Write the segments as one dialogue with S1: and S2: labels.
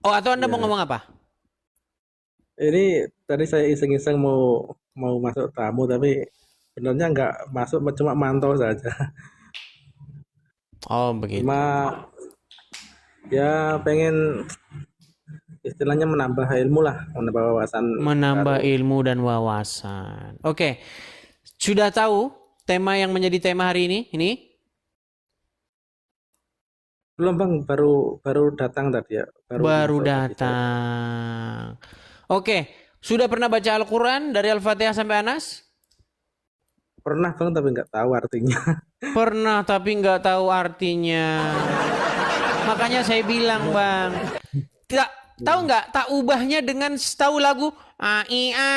S1: Oh, atau Anda mau
S2: Ya,
S1: ngomong apa?
S2: ini tadi saya iseng-iseng mau mau masuk tamu tapi sebenarnya nggak masuk, cuma mantau saja.
S1: Oh,
S2: Cuma
S1: begitu.
S2: ya pengen istilahnya menambah ilmu lah, menambah wawasan
S1: Menambah
S2: baru.
S1: ilmu dan wawasan. Oke, sudah tahu tema yang menjadi tema hari ini? Ini
S2: Belum Bang, baru baru datang tadi ya, baru
S1: baru
S2: masuk tadi saya.
S1: datang. Oke, sudah pernah baca Al-Quran dari Al-Fatihah sampai Anas?
S2: Pernah Bang tapi nggak tahu artinya.
S1: Pernah, tapi nggak tahu artinya. Makanya saya bilang, Bang, tidak tahu nggak tak ubahnya dengan tahu lagu a i a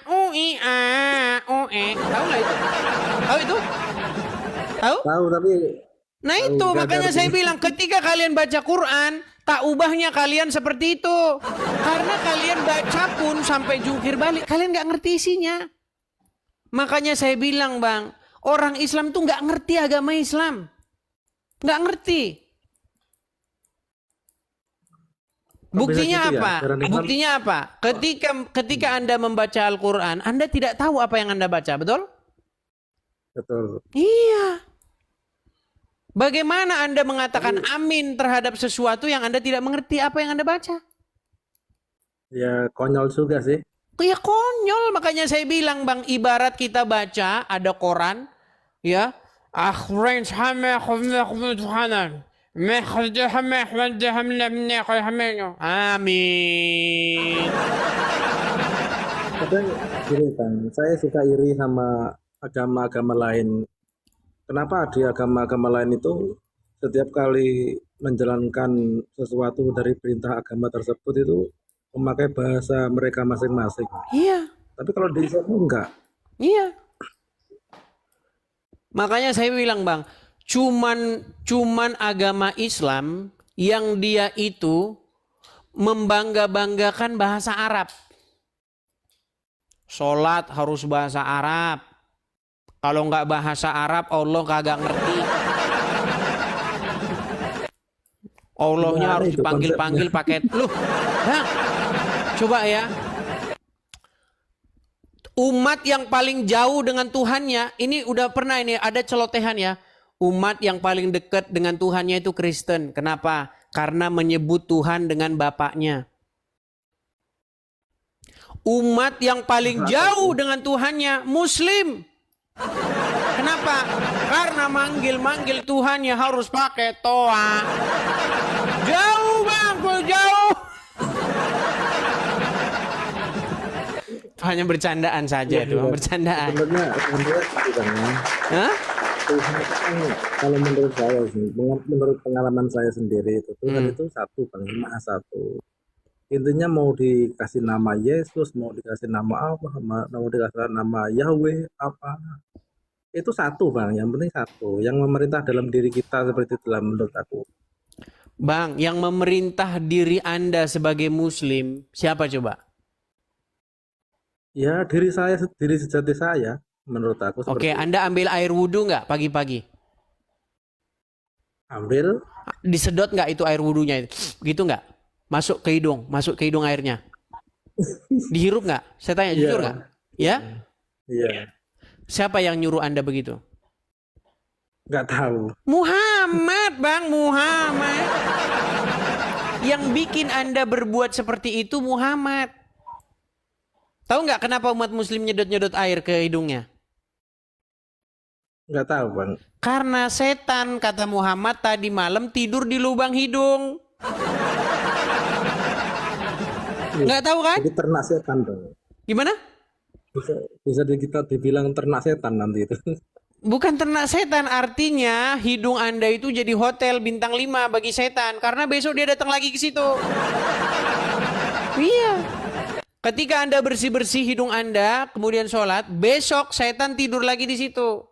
S1: u i a u e. Tahu nggak itu? Tahu itu? Tahu?
S2: Tahu tapi
S1: Nah
S2: tahu
S1: itu
S2: nggak ada
S1: makanya saya
S2: artinya.
S1: bilang ketika kalian baca Quran, tak ubahnya kalian seperti itu. Karena kalian baca pun sampai jungkir balik, kalian nggak ngerti isinya. Makanya saya bilang, Bang, orang Islam tuh nggak ngerti agama Islam. Nggak ngerti.
S2: Kok bisa
S1: Buktinya
S2: gitu ya?
S1: apa?
S2: Ajaran Islam.
S1: Buktinya apa?
S2: Kok-
S1: Ketika
S2: Hmm,
S1: Anda membaca Al-Quran, Anda tidak tahu apa yang Anda baca, betul?
S2: betul.
S1: Iya. Bagaimana Anda mengatakan
S2: Tapi
S1: amin terhadap sesuatu yang Anda tidak mengerti apa yang Anda baca?
S2: ya konyol juga sih.
S1: Ya konyol, makanya saya bilang, Bang, ibarat kita baca ada koran, ya. Akhrin sama Tuhanan. Amin.
S2: Kadang gini Bang, saya suka iri sama agama-agama lain. Kenapa di agama-agama lain itu setiap kali menjalankan sesuatu dari perintah agama tersebut itu memakai bahasa mereka masing-masing.
S1: Iya,
S2: Tapi kalau di Islam enggak.
S1: iya. Makanya saya bilang, Bang, cuman agama Islam yang dia itu membangga-banggakan bahasa Arab. Sholat harus bahasa Arab. Kalau nggak bahasa Arab, Allah kagak ngerti. Allahnya
S2: Gimana
S1: harus
S2: itu konsepnya?
S1: dipanggil-panggil pakai loh. Bang, coba ya. Umat yang paling jauh dengan Tuhannya, ini udah pernah ini ada celotehan ya. Umat yang paling dekat dengan Tuhannya itu Kristen. Kenapa? Karena menyebut Tuhan dengan bapaknya. Umat yang paling
S2: Apa
S1: jauh
S2: itu?
S1: dengan Tuhannya Muslim. Kenapa? Karena manggil-manggil Tuhannya harus pakai toa. Jauh bang, kok jauh. Hanya bercandaan
S2: Iya,
S1: saja itu,
S2: iya.
S1: bercandaan.
S2: Sebenarnya gitu kan ya.
S1: Hah?
S2: Tuhan itu kan kalau menurut saya sih, menurut pengalaman saya sendiri itu Tuhan
S1: Hmm.
S2: itu satu Bang, Maha satu. Intinya mau dikasih nama Yesus, mau dikasih nama Allah, mau dikasih nama Yahweh apa, itu satu Bang, yang penting satu, yang memerintah dalam diri kita seperti itu lah menurut aku.
S1: Bang, yang memerintah diri Anda sebagai Muslim, siapa coba?
S2: Ya diri saya, diri sejati saya, menurut aku
S1: Oke,
S2: seperti itu.
S1: Anda ambil air wudhu nggak pagi-pagi?
S2: Ambil,
S1: Disedot nggak itu air wudhunya? Gitu nggak? Masuk ke hidung airnya. Dihirup nggak? Saya tanya jujur nggak?
S2: iya,
S1: Ya?
S2: iya,
S1: Siapa yang nyuruh Anda begitu?
S2: nggak tahu.
S1: Muhammad, Bang, Muhammad. Yang bikin Anda berbuat seperti itu Muhammad. Tahu nggak kenapa umat Muslim nyedot-nyedot air ke hidungnya?
S2: Nggak tahu Bang.
S1: Karena setan, kata Muhammad, tadi malam tidur di lubang hidung.
S2: Ih,
S1: Nggak tahu kan?
S2: jadi ternak setan Bang.
S1: Gimana?
S2: Bisa, bisa kita dibilang ternak setan nanti itu.
S1: Bukan ternak setan, artinya hidung Anda itu jadi hotel bintang 5 bagi setan. Karena besok dia datang lagi ke situ. Iya. Ketika Anda bersih-bersih hidung Anda, kemudian sholat, besok setan tidur lagi di situ.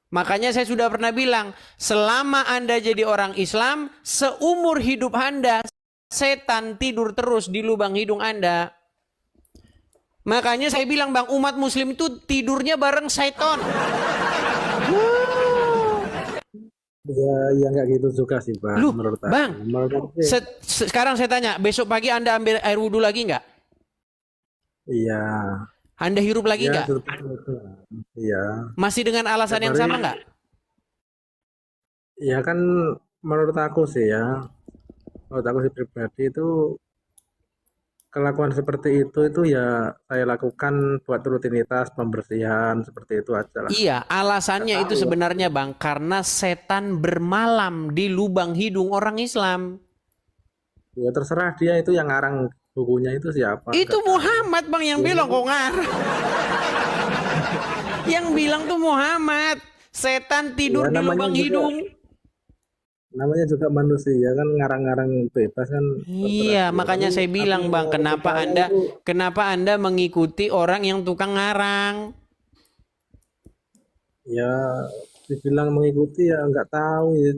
S1: Makanya saya sudah pernah bilang, selama Anda jadi orang Islam, seumur hidup Anda, setan tidur terus di lubang hidung Anda. Makanya saya bilang, Bang, umat Muslim itu tidurnya bareng setan.
S2: Ya, ya nggak gitu juga sih, Pak.
S1: Loh,
S2: Menurut aku.
S1: Bang,
S2: Menurut aku sih,
S1: sekarang saya tanya, besok pagi Anda ambil air wudhu lagi nggak?
S2: iya,
S1: Anda hirup lagi
S2: ya
S1: nggak?
S2: seperti itu. Iya,
S1: Masih dengan alasan
S2: tiap
S1: yang
S2: hari.
S1: sama nggak?
S2: Ya kan, menurut aku sih ya, menurut aku sih pribadi itu kelakuan seperti itu ya saya lakukan buat rutinitas pembersihan seperti itu aja lah.
S1: Iya,
S2: Nggak
S1: alasannya
S2: tahu
S1: itu
S2: ya.
S1: sebenarnya Bang, karena setan bermalam di lubang hidung orang Islam.
S2: Ya terserah dia itu yang ngarang bukunya itu siapa,
S1: Itu
S2: nggak tahu.
S1: Muhammad Bang yang
S2: Ya,
S1: bilang kok ngarang. Yang bilang tuh Muhammad. Setan
S2: ya
S1: tidur di lubang hidung.
S2: namanya juga manusia kan ngarang-ngarang bebas kan terserah
S1: Iya,
S2: dia. Tapi
S1: makanya saya
S2: aku
S1: bilang Bang,
S2: yang aku percaya itu
S1: kenapa Anda mengikuti orang yang tukang ngarang?
S2: ya dibilang mengikuti ya nggak tahu ya.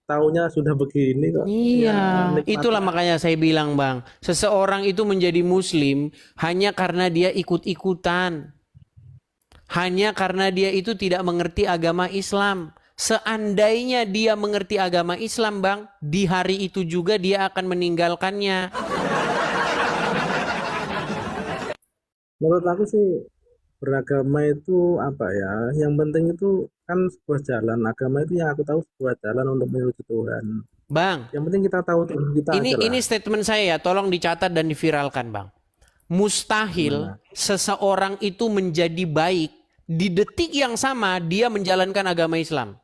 S2: Taunya sudah begini kok.
S1: Iya,
S2: Ya nikmati.
S1: itulah makanya saya bilang Bang, seseorang itu menjadi muslim hanya karena dia ikut-ikutan. Hanya karena dia itu tidak mengerti agama Islam. Seandainya dia mengerti agama Islam, Bang, di hari itu juga dia akan meninggalkannya.
S2: Menurut aku sih beragama itu apa ya? Yang penting itu kan sebuah jalan. Agama itu yang aku tahu sebuah jalan untuk menuju Tuhan.
S1: Bang,
S2: Yang penting kita tahu Tuhan kita aja lah.
S1: ini statement saya ya, tolong dicatat dan diviralkan, Bang. Mustahil
S2: Gimana?
S1: seseorang itu menjadi baik di detik yang sama dia menjalankan agama Islam.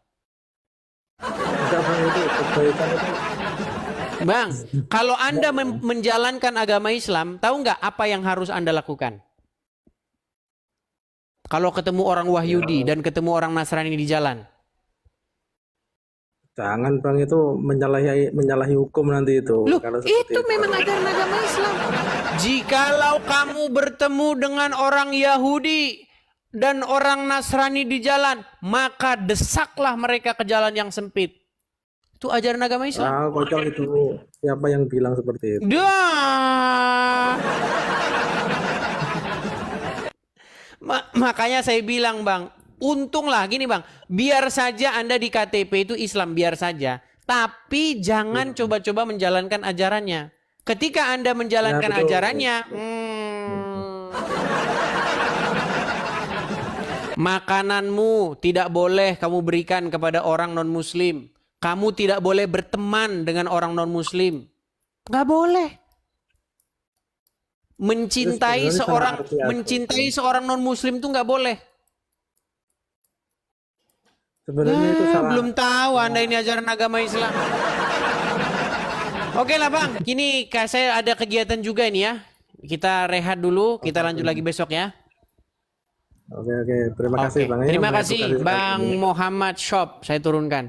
S2: Enggak bang itu kebaikan itu.
S1: Bang, kalau Anda menjalankan agama Islam, tahu nggak apa yang harus Anda lakukan? Kalau ketemu orang Wahyudi
S2: Ya
S1: dan ketemu orang Nasrani di jalan.
S2: jangan bang itu menyalahi hukum nanti itu.
S1: Loh,
S2: Kalau seperti
S1: itu
S2: itu.
S1: memang ajaran agama Islam. Jikalau kamu bertemu dengan orang Yahudi dan orang Nasrani di jalan, maka desaklah mereka ke jalan yang sempit. Itu ajaran agama Islam.
S2: Ah, kocok itu. Siapa yang bilang seperti itu?
S1: Dah. Makanya saya bilang Bang, untunglah gini Bang, biar saja Anda di KTP itu Islam, biar saja. Tapi jangan coba-coba menjalankan ajarannya. Ketika Anda
S2: Ya
S1: menjalankan
S2: betul.
S1: ajarannya, makananmu tidak boleh kamu berikan kepada orang non-muslim. Kamu tidak boleh berteman dengan orang non-muslim. Nggak boleh.
S2: Itu sebenarnya salah arti aja.
S1: Mencintai seorang non-muslim tuh nggak boleh.
S2: Sebenarnya itu salah.
S1: Belum tahu Anda ini ajaran agama Islam. Oke lah Bang, kini saya ada kegiatan juga ini ya. Kita rehat dulu, kita lanjut lagi besok ya.
S2: Oke oke. Terima kasih
S1: Oke,
S2: bang. Ya,
S1: terima
S2: untuk
S1: kasih
S2: edukasi sekali
S1: Bang
S2: ini.
S1: Muhammad Shop, saya turunkan.